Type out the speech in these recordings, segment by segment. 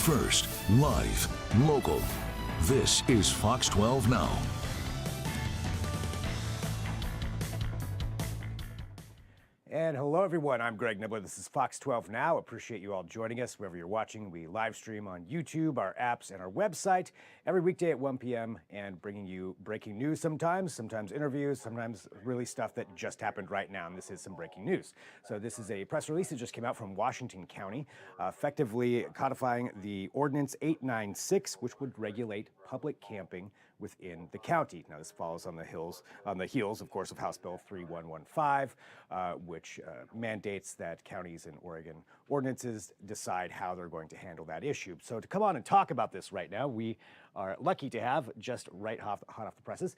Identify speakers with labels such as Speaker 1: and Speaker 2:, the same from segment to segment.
Speaker 1: first, live, local. This is Fox 12 Now.
Speaker 2: And hello, everyone. I'm Greg Nibbler. This is Fox 12 Now. Appreciate you all joining us wherever you're watching. We live stream on YouTube, our apps, and our website every weekday at 1 p.m. and bringing you breaking news sometimes interviews, sometimes really stuff that just happened right now. And this is some breaking news. So this is a press release that just came out from Washington County, effectively codifying the Ordinance 896, which would regulate public camping within the county. Now, this follows on the heels, of course, of House Bill 3115, which mandates that counties in Oregon ordinances decide how they're going to handle that issue. So to come on and talk about this right now, we are lucky to have, just hot off the presses,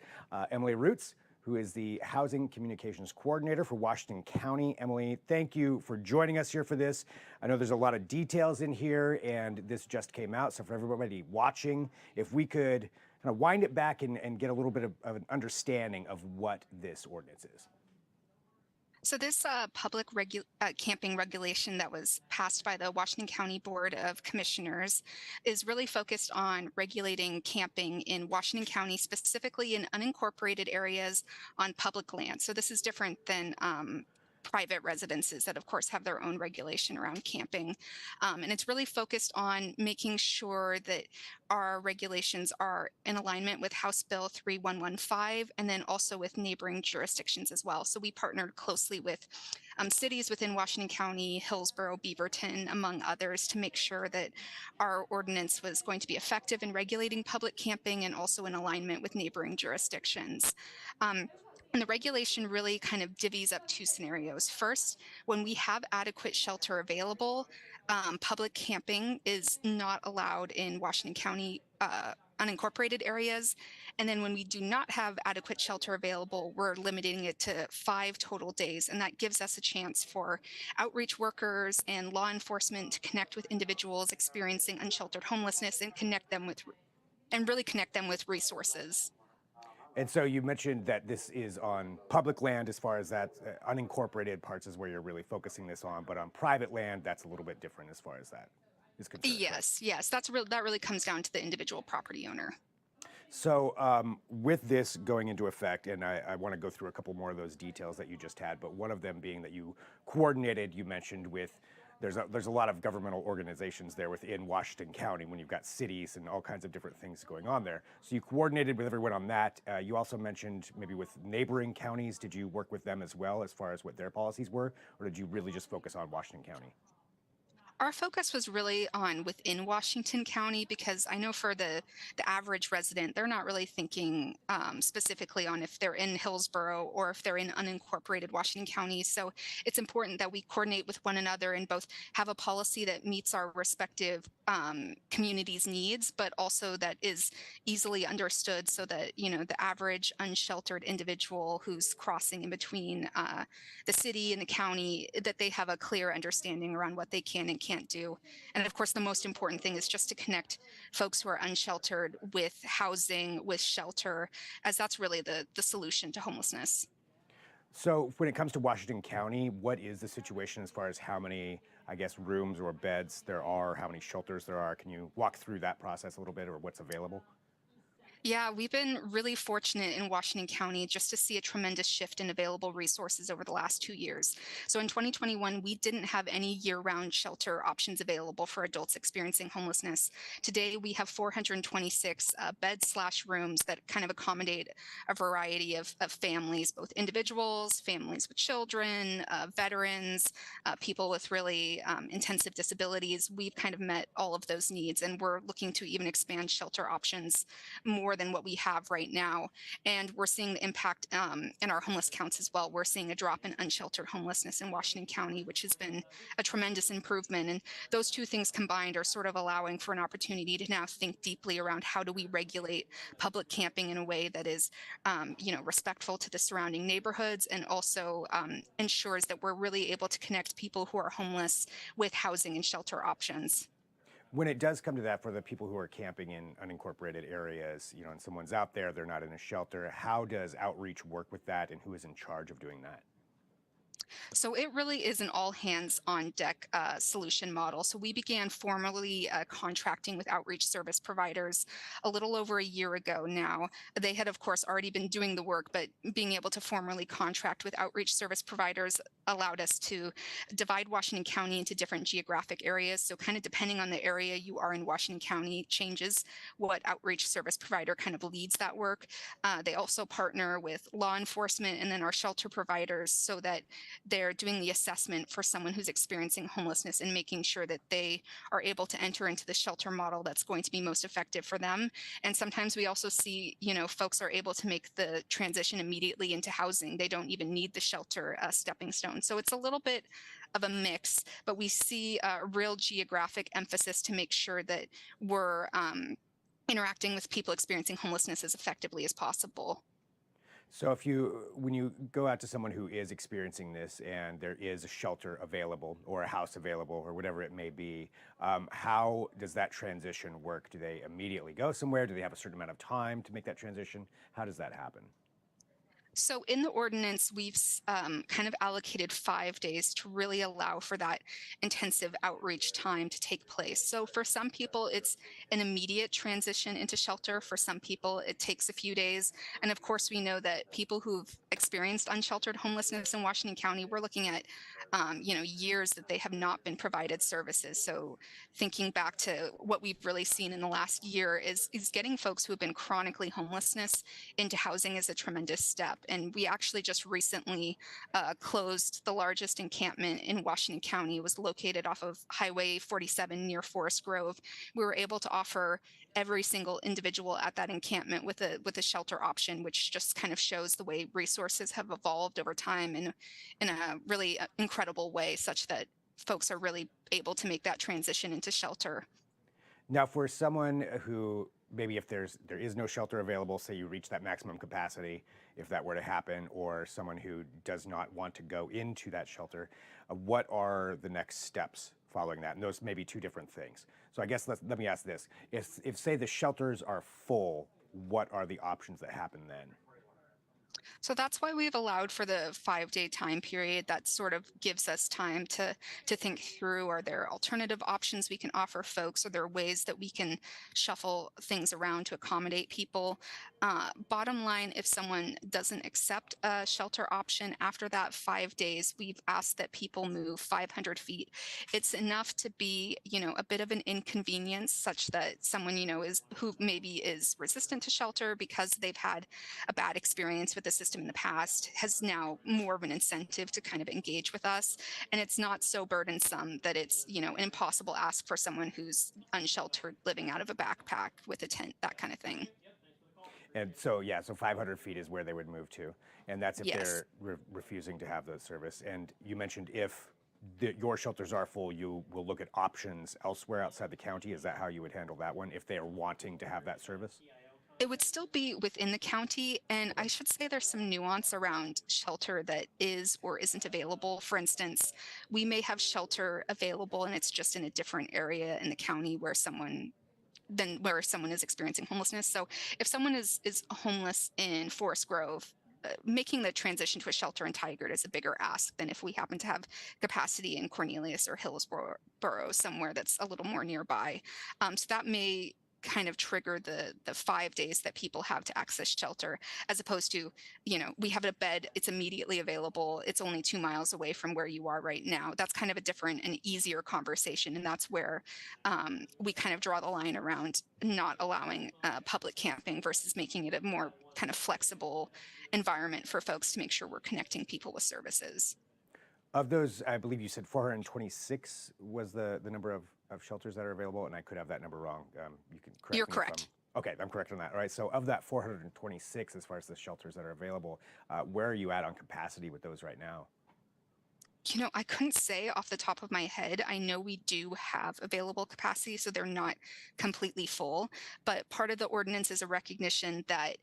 Speaker 2: Emily Roots, who is the Housing Communications Coordinator for Washington County. Emily, thank you for joining us here for this. I know there's a lot of details in here, and this just came out. So for everybody watching, if we could kind of wind it back and get a little bit of an understanding of what this ordinance is.
Speaker 3: So this public camping regulation that was passed by the Washington County Board of Commissioners is really focused on regulating camping in Washington County, specifically in unincorporated areas on public land. So this is different than private residences that, of course, have their own regulation around camping. And it's really focused on making sure that our regulations are in alignment with House Bill 3115 and then also with neighboring jurisdictions as well. So we partnered closely with cities within Washington County, Hillsborough, Beaverton, among others, to make sure that our ordinance was going to be effective in regulating public camping and also in alignment with neighboring jurisdictions. And the regulation really kind of divvies up two scenarios. First, when we have adequate shelter available, public camping is not allowed in Washington County unincorporated areas. And then when we do not have adequate shelter available, we're limiting it to 5 total days. And that gives us a chance for outreach workers and law enforcement to connect with individuals experiencing unsheltered homelessness and really connect them with resources.
Speaker 2: And so you mentioned that this is on public land as far as that unincorporated parts is where you're really focusing this on, but on private land, that's a little bit different as far as that is concerned.
Speaker 3: Yes, that really comes down to the individual property owner.
Speaker 2: So with this going into effect, and I want to go through a couple more of those details that you just had, but one of them being that you mentioned with there's a lot of governmental organizations there within Washington County when you've got cities and all kinds of different things going on there. So you coordinated with everyone on that. You also mentioned maybe with neighboring counties. Did you work with them as well as far as what their policies were, or did you really just focus on Washington County?
Speaker 3: Our focus was really on within Washington County, because I know for the average resident, they're not really thinking specifically on if they're in Hillsborough or if they're in unincorporated Washington County. So it's important that we coordinate with one another and both have a policy that meets our respective communities' needs, but also that is easily understood so that, the average unsheltered individual who's crossing in between the city and the county, that they have a clear understanding around what they can and can't do. And of course, the most important thing is just to connect folks who are unsheltered with housing, with shelter, as that's really the solution to homelessness.
Speaker 2: So when it comes to Washington County, what is the situation as far as how many, rooms or beds there are, how many shelters there are? Can you walk through that process a little bit, or what's available?
Speaker 3: Yeah, we've been really fortunate in Washington County just to see a tremendous shift in available resources over the last 2 years. So in 2021, we didn't have any year-round shelter options available for adults experiencing homelessness. Today, we have 426 beds/rooms that kind of accommodate a variety of families, both individuals, families with children, veterans, people with really intensive disabilities. We've kind of met all of those needs, and we're looking to even expand shelter options more than what we have right now. And we're seeing the impact in our homeless counts as well. We're seeing a drop in unsheltered homelessness in Washington County, which has been a tremendous improvement. And those two things combined are sort of allowing for an opportunity to now think deeply around how do we regulate public camping in a way that is, respectful to the surrounding neighborhoods, and also ensures that we're really able to connect people who are homeless with housing and shelter options.
Speaker 2: When it does come to that, for the people who are camping in unincorporated areas, and someone's out there, they're not in a shelter, how does outreach work with that, and who is in charge of doing that?
Speaker 3: So it really is an all hands on deck solution model. So we began formally contracting with outreach service providers a little over a year ago now. They had, of course, already been doing the work, but being able to formally contract with outreach service providers allowed us to divide Washington County into different geographic areas. So, kind of depending on the area you are in Washington County, changes what outreach service provider kind of leads that work. They also partner with law enforcement and then our shelter providers so that they're doing the assessment for someone who's experiencing homelessness and making sure that they are able to enter into the shelter model that's going to be most effective for them. And sometimes we also see, folks are able to make the transition immediately into housing. They don't even need the shelter stepping stone. So it's a little bit of a mix, but we see a real geographic emphasis to make sure that we're interacting with people experiencing homelessness as effectively as possible.
Speaker 2: So when you go out to someone who is experiencing this and there is a shelter available or a house available or whatever it may be, how does that transition work? Do they immediately go somewhere? Do they have a certain amount of time to make that transition? How does that happen?
Speaker 3: So in the ordinance, we've kind of allocated 5 days to really allow for that intensive outreach time to take place. So for some people, it's an immediate transition into shelter. For some people, it takes a few days. And of course, we know that people who've experienced unsheltered homelessness in Washington County, we're looking at, years that they have not been provided services. So thinking back to what we've really seen in the last year is getting folks who have been chronically homelessness into housing is a tremendous step. And we actually just recently closed the largest encampment in Washington County. It was located off of Highway 47 near Forest Grove. We were able to offer every single individual at that encampment with a shelter option, which just kind of shows the way resources have evolved over time in a really incredible way, such that folks are really able to make that transition into shelter.
Speaker 2: Now, for someone who maybe if there is no shelter available, say you reach that maximum capacity, if that were to happen, or someone who does not want to go into that shelter, what are the next steps following that? And those may be two different things. So I guess let me ask this: if say the shelters are full, what are the options that happen then?
Speaker 3: So that's why we've allowed for the 5 day time period. That sort of gives us time to think through, are there alternative options we can offer folks? Are there ways that we can shuffle things around to accommodate people? Bottom line, if someone doesn't accept a shelter option after that 5 days, we've asked that people move 500 feet. It's enough to be, a bit of an inconvenience, such that someone, is who maybe is resistant to shelter because they've had a bad experience with the system in the past, has now more of an incentive to kind of engage with us. And it's not so burdensome that it's, an impossible ask for someone who's unsheltered, living out of a backpack with a tent, that kind of thing.
Speaker 2: And so, yeah, so 500 feet is where they would move to. And that's if
Speaker 3: Yes.
Speaker 2: they're refusing to have the service. And you mentioned if your shelters are full, you will look at options elsewhere outside the county. Is that how you would handle that one if they are wanting to have that service?
Speaker 3: It would still be within the county. And I should say there's some nuance around shelter that is or isn't available. For instance, we may have shelter available and it's just in a different area in the county where someone is experiencing homelessness. So if someone is homeless in Forest Grove, making the transition to a shelter in Tigard is a bigger ask than if we happen to have capacity in Cornelius or Hillsborough, somewhere that's a little more nearby. So that may kind of trigger the 5 days that people have to access shelter, as opposed to, we have a bed, it's immediately available, it's only 2 miles away from where you are right now. That's kind of a different and easier conversation, and that's where we kind of draw the line around not allowing public camping versus making it a more kind of flexible environment for folks to make sure we're connecting people with services.
Speaker 2: Of those, I believe you said 426 was the number of shelters that are available, and I could have that number wrong. You can correct
Speaker 3: You're
Speaker 2: me
Speaker 3: correct.
Speaker 2: Okay, I'm correct on that. All right, so of that 426, as far as the shelters that are available, where are you at on capacity with those right now?
Speaker 3: I couldn't say off the top of my head. I know we do have available capacity, so they're not completely full. But part of the ordinance is a recognition that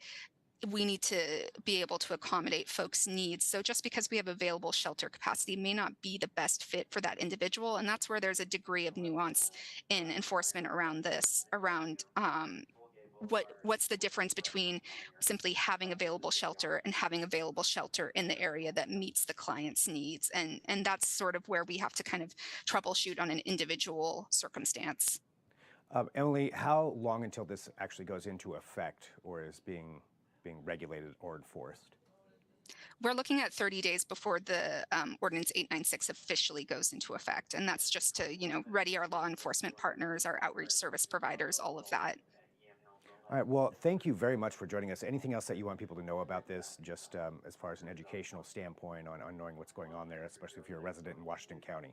Speaker 3: we need to be able to accommodate folks' needs. So just because we have available shelter capacity may not be the best fit for that individual. And that's where there's a degree of nuance in enforcement around this, around what's the difference between simply having available shelter and having available shelter in the area that meets the client's needs, and that's sort of where we have to kind of troubleshoot on an individual circumstance.
Speaker 2: Emily, how long until this actually goes into effect or is being regulated or enforced?
Speaker 3: We're looking at 30 days before the ordinance 896 officially goes into effect, and that's just to ready our law enforcement partners, our outreach service providers, all of that.
Speaker 2: All right, well, thank you very much for joining us. Anything else that you want people to know about this, just as far as an educational standpoint on knowing what's going on there, especially if you're a resident in Washington County?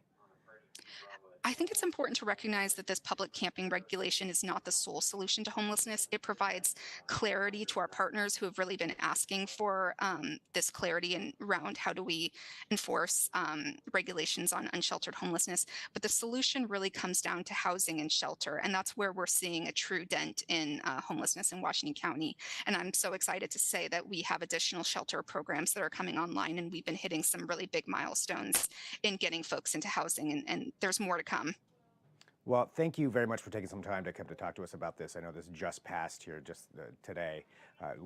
Speaker 3: I think it's important to recognize that this public camping regulation is not the sole solution to homelessness. It provides clarity to our partners who have really been asking for this clarity and around how do we enforce regulations on unsheltered homelessness. But the solution really comes down to housing and shelter. And that's where we're seeing a true dent in homelessness in Washington County. And I'm so excited to say that we have additional shelter programs that are coming online, and we've been hitting some really big milestones in getting folks into housing, and there's more to come.
Speaker 2: Well, thank you very much for taking some time to come to talk to us about this. I know this just passed here just today,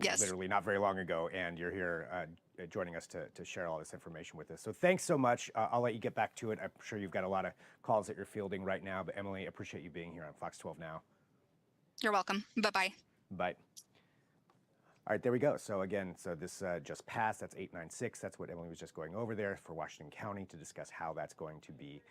Speaker 3: Yes.
Speaker 2: literally not very long ago, and you're here joining us to share all this information with us. So thanks so much. I'll let you get back to it. I'm sure you've got a lot of calls that you're fielding right now, but Emily, appreciate you being here on Fox 12 Now.
Speaker 3: You're welcome. Bye-bye.
Speaker 2: Bye. All right, there we go. So again, this just passed. That's 896. That's what Emily was just going over there for Washington County to discuss how that's going to be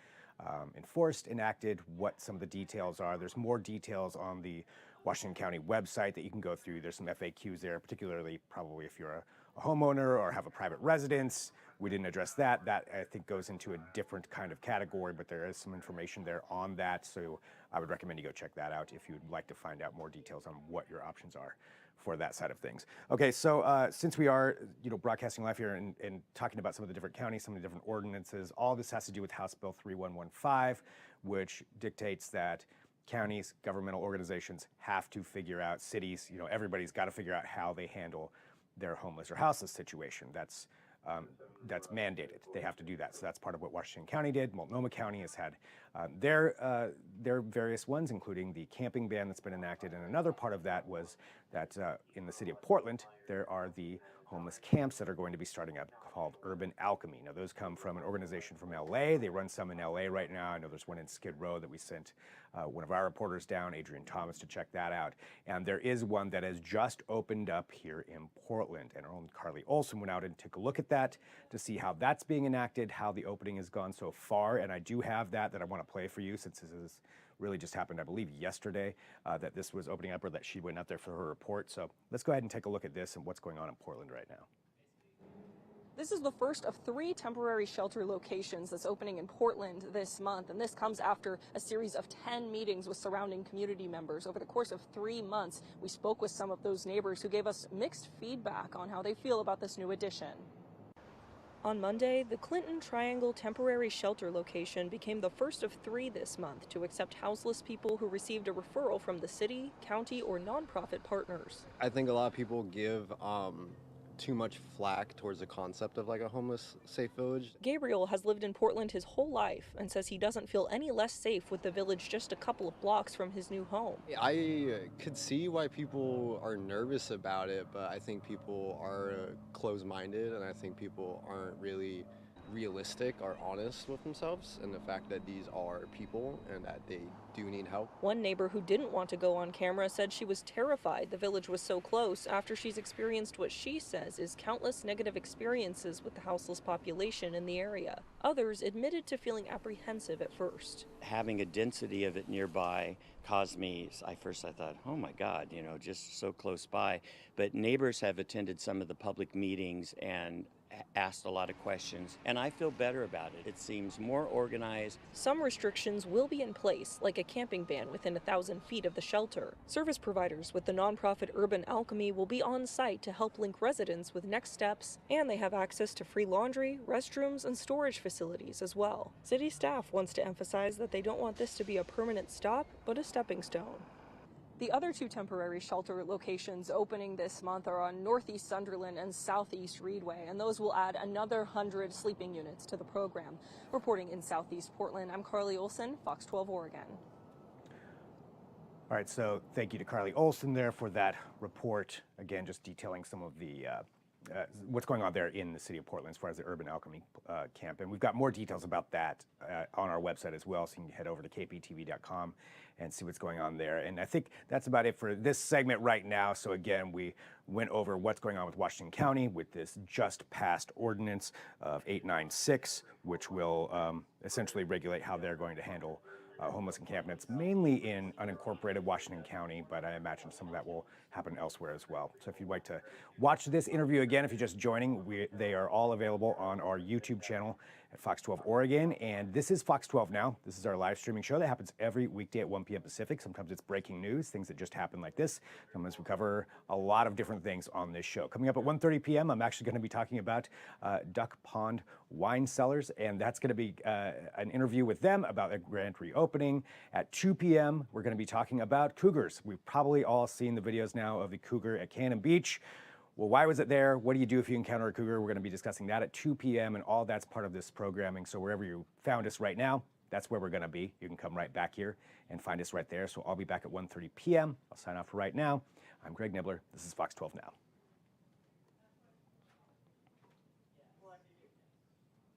Speaker 2: enforced, enacted, what some of the details are. There's more details on the Washington County website that you can go through. There's some FAQs there, particularly probably if you're a homeowner or have a private residence. We didn't address that. That, I think, goes into a different kind of category, but there is some information there on that. So I would recommend you go check that out if you'd like to find out more details on what your options are for that side of things. Okay, so since we are broadcasting live here and talking about some of the different counties, some of the different ordinances, all this has to do with House Bill 3115, which dictates that counties, governmental organizations have to figure out, cities, everybody's got to figure out how they handle their homeless or houseless situation. That's mandated. They have to do that. So that's part of what Washington County did. Multnomah County has had their various ones, including the camping ban that's been enacted. And another part of that was that in the city of Portland, there are the homeless camps that are going to be starting up called Urban Alchemy. Now, those come from an organization from LA. They run some in LA right now. I know there's one in Skid Row that we sent one of our reporters down, Adrian Thomas, to check that out. And there is one that has just opened up here in Portland. And our own Carly Olson went out and took a look at that to see how that's being enacted, how the opening has gone so far. And I do have that I want to play for you, since this is really just happened, I believe, yesterday, that this was opening up, or that she went out there for her report. So let's go ahead and take a look at this and what's going on in Portland right now.
Speaker 4: This is the first of 3 temporary shelter locations that's opening in Portland this month, and this comes after a series of 10 meetings with surrounding community members. Over the course of 3 months, we spoke with some of those neighbors who gave us mixed feedback on how they feel about this new addition. On Monday, the Clinton Triangle temporary shelter location became the first of 3 this month to accept houseless people who received a referral from the city, county, or nonprofit partners.
Speaker 5: I think a lot of people give too much flack towards the concept of like a homeless safe village.
Speaker 4: Gabriel has lived in Portland his whole life and says he doesn't feel any less safe with the village just a couple of blocks from his new home.
Speaker 5: I could see why people are nervous about it, but I think people are closed-minded, and I think people aren't really realistic or honest with themselves, and the fact that these are people and that they do need help.
Speaker 4: One neighbor who didn't want to go on camera said she was terrified the village was so close after she's experienced what she says is countless negative experiences with the houseless population in the area. Others admitted to feeling apprehensive at first.
Speaker 6: Having a density of it nearby caused me, I thought, oh my God, just so close by. But neighbors have attended some of the public meetings and asked a lot of questions, and I feel better about it. It seems more organized.
Speaker 4: Some restrictions will be in place, like a camping ban within 1,000 feet of the shelter. Service providers with the nonprofit Urban Alchemy will be on site to help link residents with next steps, and they have access to free laundry, restrooms, and storage facilities as well. City staff wants to emphasize that they don't want this to be a permanent stop, but a stepping stone. The other 2 temporary shelter locations opening this month are on Northeast Sunderland and Southeast Reedway, and those will add another 100 sleeping units to the program. Reporting in Southeast Portland, I'm Carly Olson, Fox 12 Oregon.
Speaker 2: All right, so thank you to Carly Olson there for that report. Again, just detailing some of the what's going on there in the city of Portland as far as the Urban Alchemy camp. And we've got more details about that on our website as well, so you can head over to kptv.com and see what's going on there. And I think that's about it for this segment right now. So again, we went over what's going on with Washington County with this just passed ordinance of 896, which will essentially regulate how they're going to handle homeless encampments, mainly in unincorporated Washington County, but I imagine some of that will happen elsewhere as well. So if you'd like to watch this interview again, if you're just joining, they are all available on our YouTube channel at Fox 12 Oregon. And this is Fox 12 Now. This is our live streaming show that happens every weekday at 1 p.m. Pacific. Sometimes it's breaking news, things that just happen like this. Sometimes we cover a lot of different things on this show. Coming up at 1:30 p.m., I'm actually going to be talking about Duck Pond Wine Cellars, and that's going to be an interview with them about a grand reopening. At 2 p.m., we're going to be talking about cougars. We've probably all seen the videos now of the cougar at Cannon Beach. Well, why was it there? What do you do if you encounter a cougar? We're going to be discussing that at 2 p.m. and all that's part of this programming. So wherever you found us right now, that's where we're going to be. You can come right back here and find us right there. So I'll be back at 1:30 p.m. I'll sign off for right now. I'm Greg Nibbler. This is Fox 12 Now.